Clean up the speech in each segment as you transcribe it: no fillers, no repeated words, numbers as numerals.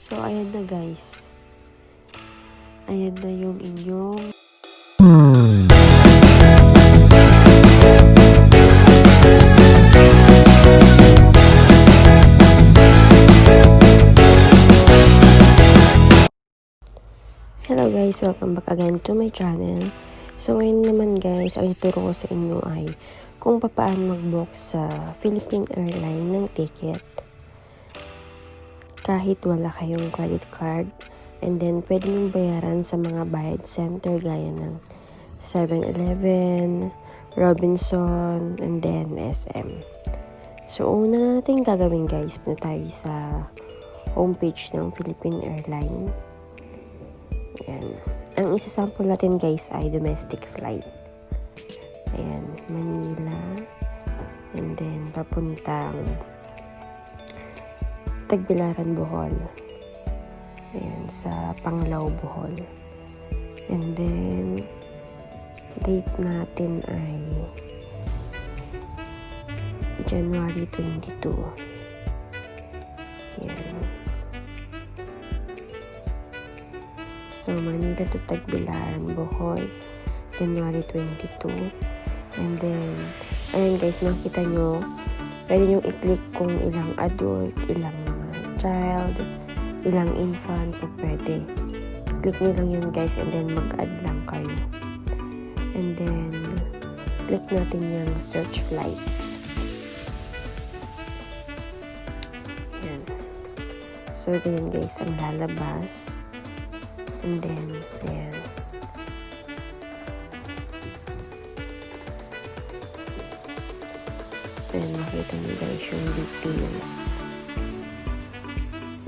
So, ayan na guys. Ayan na yung inyong Hello guys, welcome back again to my channel. So ngayon naman guys, ang ituro ko sa inyo ay kung paano mag-book sa Philippine Airline ng ticket kahit wala kayong credit card, and then pwede nyung bayaran sa mga bayad center gaya ng 7-Eleven, Robinson, and then SM. So una natin gagawin guys, punta tayo sa homepage ng Philippine Airline. Ayan. Ang isasample natin guys ay domestic flight. Ayan, Manila. And then, papuntang Tagbilaran, Bohol. Ayan, sa Panglao, Bohol. And then, date natin ay January 22. Ayan. So, Manila to Tagbilaran, Bohol, January 22. And then, ayan guys, makita nyo, pwede nyo i-click kung ilang adult, ilang child, ilang infant, o pwede. Click nyo lang yun guys, and then mag-add lang kayo. And then, click natin yung search flights. Ayan. So, ganyan guys, ang lalabas. And then, ayan. Then, makita nyo guys yung details.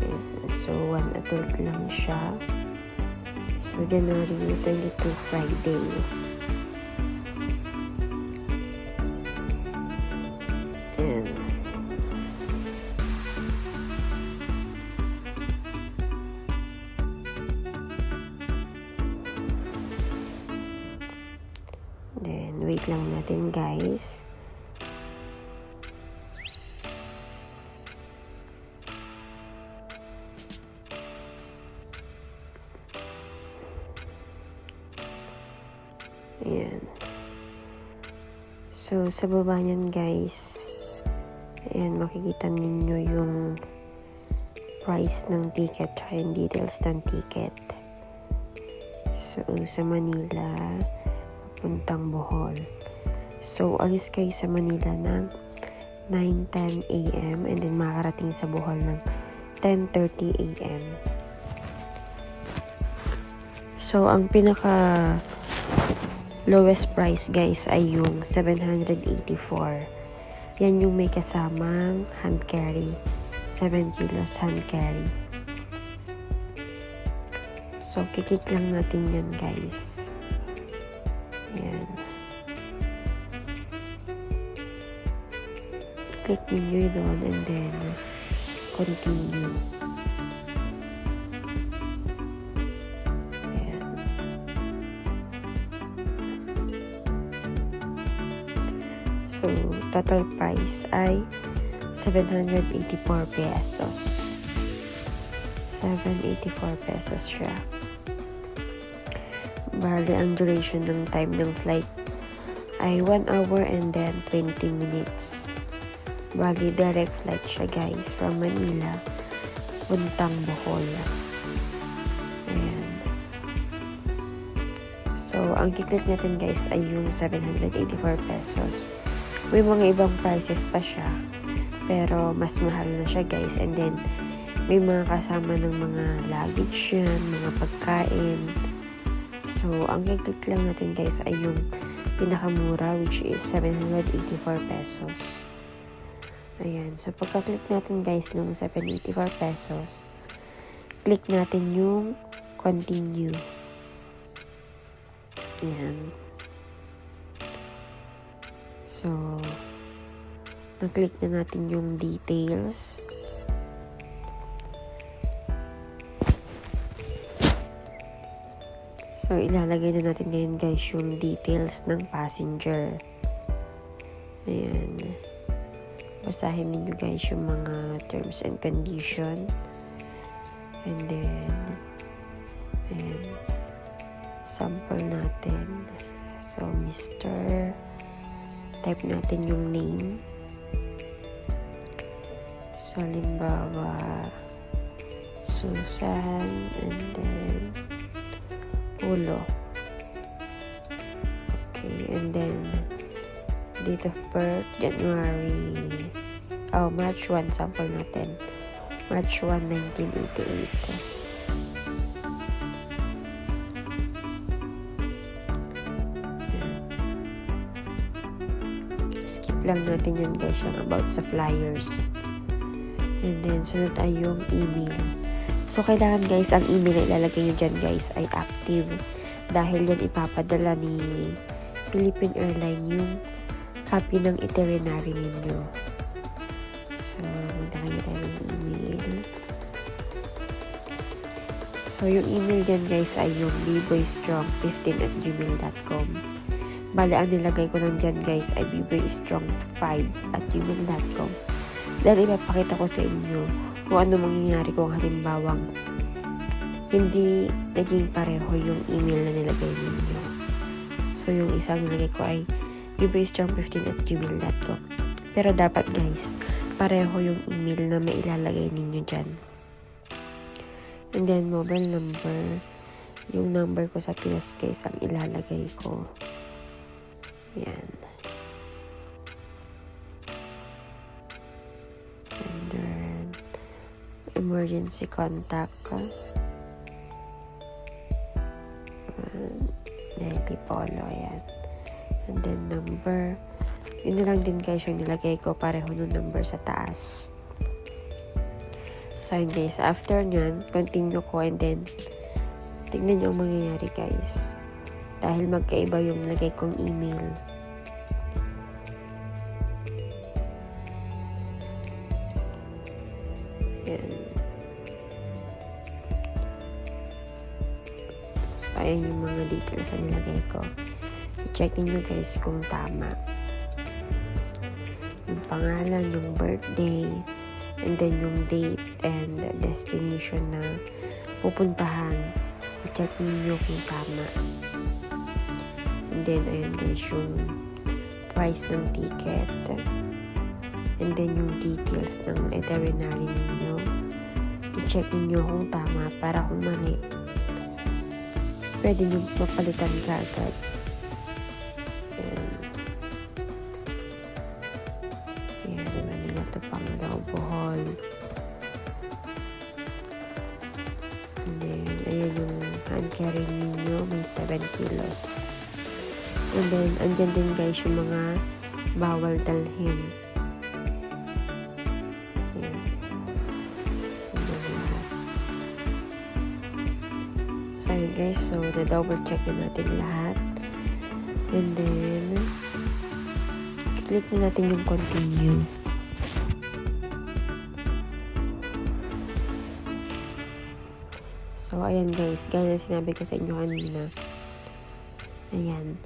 Ayan. So, one adult lang siya. So, January 22, Friday. Ayan. Then, wait lang natin guys. Ayan. So, sa baba niyan guys, ayan, makikita ninyo yung price ng ticket at yung details ng ticket. So, sa Manila, puntang Bohol. So, alis kayo sa Manila ng 9:10 AM and then makarating sa Bohol ng 10:30 AM. So, ang pinaka lowest price guys ay yung 784. Yan yung may kasamang hand carry. 7 kilos hand carry. So, kiklik lang natin yan guys. Ayan. Click ninyo doon and then continue. Ayan. So, total price ay 784 pesos. 784 pesos siya. Bali, ang duration ng time ng flight ay 1 hour and then 20 minutes. Bali, direct flight siya guys from Manila puntang Bohol. Ayan. So, ang kiklik natin guys ay yung 784 pesos. May mga ibang prices pa siya, pero mas mahal na siya guys. And then, may mga kasama ng mga luggage yan, mga pagkain. So, ang kiklik lang natin guys ay yung pinakamura, which is 784 pesos. Ayan. So, pagka-click natin guys ng 784 pesos, click natin yung continue. Ayan. So, na-click na natin yung details. So, ilalagay na natin ngayon guys yung details ng passenger. Ayan. Basahin ninyo guys yung mga terms and condition. And then, ayan, sample natin. So, Mr. Type natin yung name. So, halimbawa, Susan, and then, Ulo. Okay, and then, date of birth, March 1, sample natin. March 1, 1988. Skip lang natin yan guys, yung about sa flyers. And then, sunod ay yung email. So, kailangan guys, ang email na ilalagay nyo dyan guys ay active. Dahil yan ipapadala ni Philippine Airline yung copy ng itinerary ninyo. So, magdakay tayo ng email. So, yung email dyan guys ay yung bboystrong15@gmail.com. Bale, ang nilagay ko lang dyan guys ay bboystrong5@gmail.com. Dahil ipapakita ko sa inyo kung ano mangyayari kung halimbawang hindi naging pareho yung email na nilagay ninyo. So, yung isang nilagay ko ay bboystrong15@gmail.com. Pero dapat guys, pareho yung email na mailalagay ninyo dyan. And then, mobile number. Yung number ko sa Pinas guys ang ilalagay ko. Yan. And then, emergency contact. Nelly Polo, yan. And then, number. Yun na lang din guys yung nilagay ko. Pareho ng number sa taas. So, yun guys. After nyan, continue ko and then, tignan nyo ang mangyayari guys. Dahil magkaiba yung lagay kong email. Yan. So, ayan yung mga details na nilagay ko. I-check niyo guys kung tama. Yung pangalan, yung birthday, and then yung date and destination na pupuntahan. I-check niyo kung tama. And then, ayan guys, yung price ng ticket. And then, yung details ng itinerary ninyo. I-check niyo kung tama para kung mali. Pwede nyo mapalitan ka agad. Ayan, Manila to Panglao, Buhay. And then, ayan yung hand carry ninyo. May 7 kilos. And then, andyan din guys yung mga bawal dalhin. Ayan. Andyan lahat. So, ayan guys. So, na-double check na natin lahat. And then, click na natin yung continue. So, ayan guys. Gaya na sinabi ko sa inyo kanina. Ayan.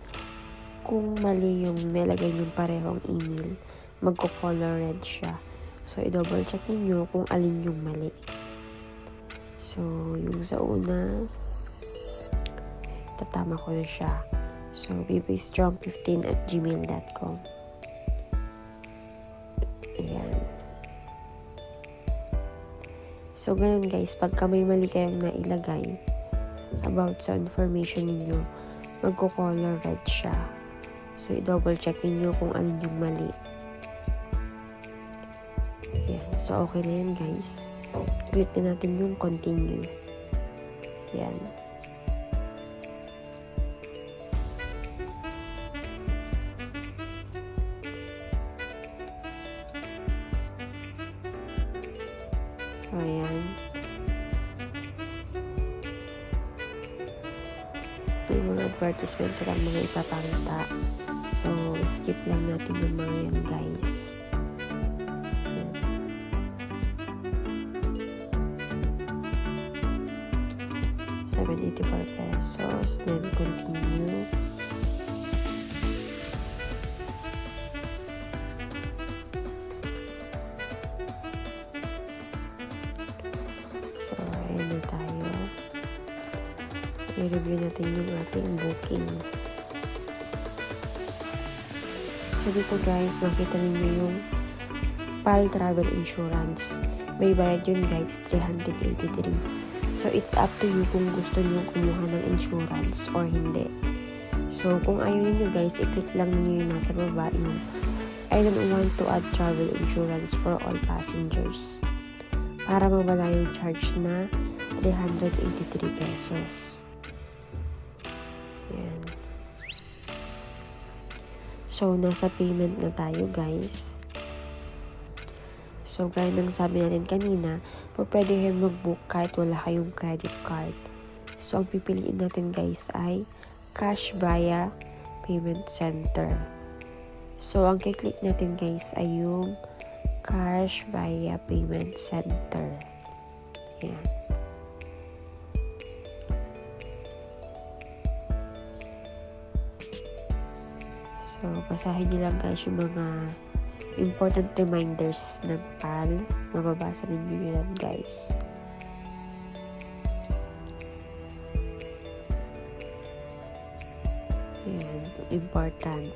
Kung mali yung nilagay yung parehong email, magko-color red siya. So, i-double check ninyo kung alin yung mali. So, yung sa una, tatama ko na siya. So, bboystrong15@gmail.com. Ayan. So, ganun guys. Pagka may mali kayong nailagay about sa information ninyo, magko-color red siya. So, i-double check ninyo kung alin yung mali. Ayan. So, okay na yan guys. Click na natin yung continue. Ayan. So, ayan. May mga advertisement silang mga ipapakita. So, skip lang natin yung mga yan, guys. Ayan. ₱784. Then, continue. So, ayan na i-review natin yung ating booking. So dito guys, makita niyo yung PAL Travel Insurance. May bayad yun guys, 383. So it's up to you kung gusto niyo kumuha ng insurance or hindi. So kung ayaw niyo guys, i-click lang niyo yung nasa baba yung I don't want to add travel insurance for all passengers para mawala yung charge na 383 pesos. Yan. So, nasa payment na tayo guys. So, gaya ng sabi natin kanina, pwede kayo mag-book kahit wala kayong credit card. So, ang pipiliin natin guys ay cash via payment center. So, ang kiklik natin guys ay yung cash via payment center. Ayan. So, basahin nyo lang guys yung mga important reminders ng PAL. Mababasa ninyo yan guys. Ayan, important.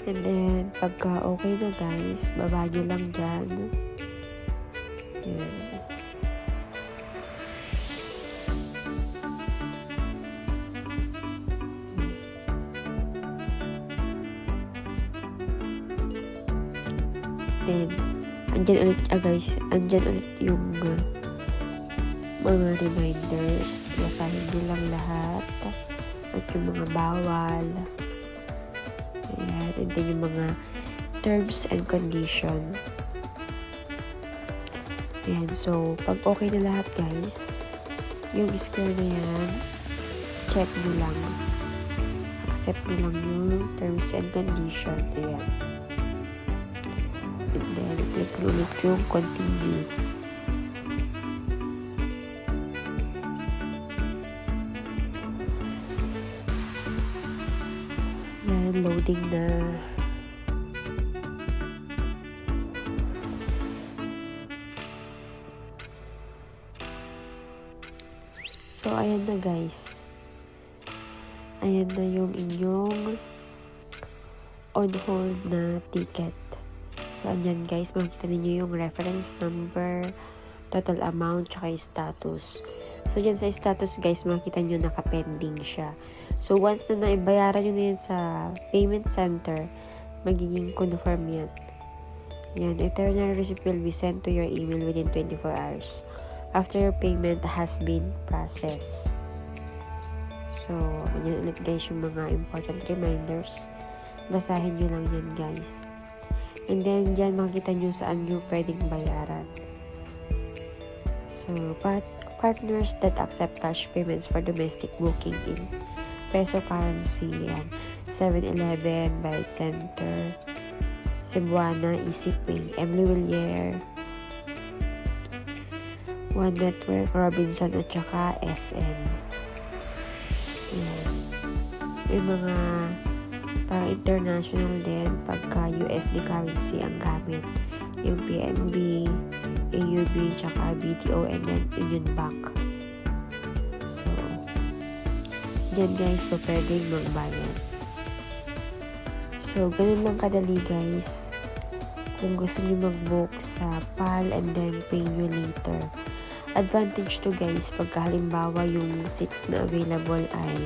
And then, pagka okay na guys, baba nyo lang dyan. Ayan. Then, andyan ulit yung mga reminders. Basahin nyo lang lahat. At yung mga bawal. Ayan, and then yung mga terms and condition. Ayan, so, pag okay na lahat guys, yung square na yan, check nyo lang. Accept nyo lang yung terms and condition. Ayan. And then, click nyo ulit yung continue. Loading na. So, ayan na guys. Ayan na yung inyong on hold na ticket. So, ayan guys, makikita niyo yung reference number, total amount, tsaka status. So, dyan sa status guys, makikita nyo naka-pending siya. So, once na naibayaran nyo na yan sa payment center, magiging confirm yan. Yan, eternal receipt will be sent to your email within 24 hours after your payment has been processed. So, ayan ulit guys yung mga important reminders. Basahin nyo lang yan guys. And then, dyan makikita nyo saan nyo pwedeng bayaran. So, partners that accept cash payments for domestic booking in peso currency, 7-Eleven, Bayad Center, Cebuana, EasyPay, Emily Villier, One Network, Robinson, at saka SM. Yan. May mga parang international din pagka USD currency ang gamit. Yung PNB, AUB, tsaka BDO, and then Union Bank. So, yan guys, pa pwedeng magbayad. So, ganun lang kadali guys. Kung gusto niyo mag-book sa PAL and then pay nyo later. Advantage to guys, pagka halimbawa yung seats na available ay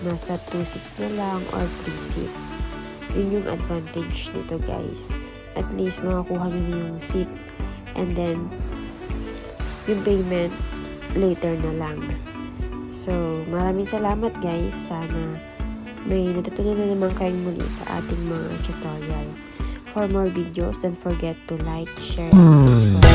nasa 2 seats na lang or 3 seats. Yun yung advantage nito guys. At least makakuha nyo na yung seat and then yung payment later na lang. So, maraming salamat guys. Sana may natutunan na naman kayong muli sa ating mga tutorial. For more videos, don't forget to like, share, and subscribe.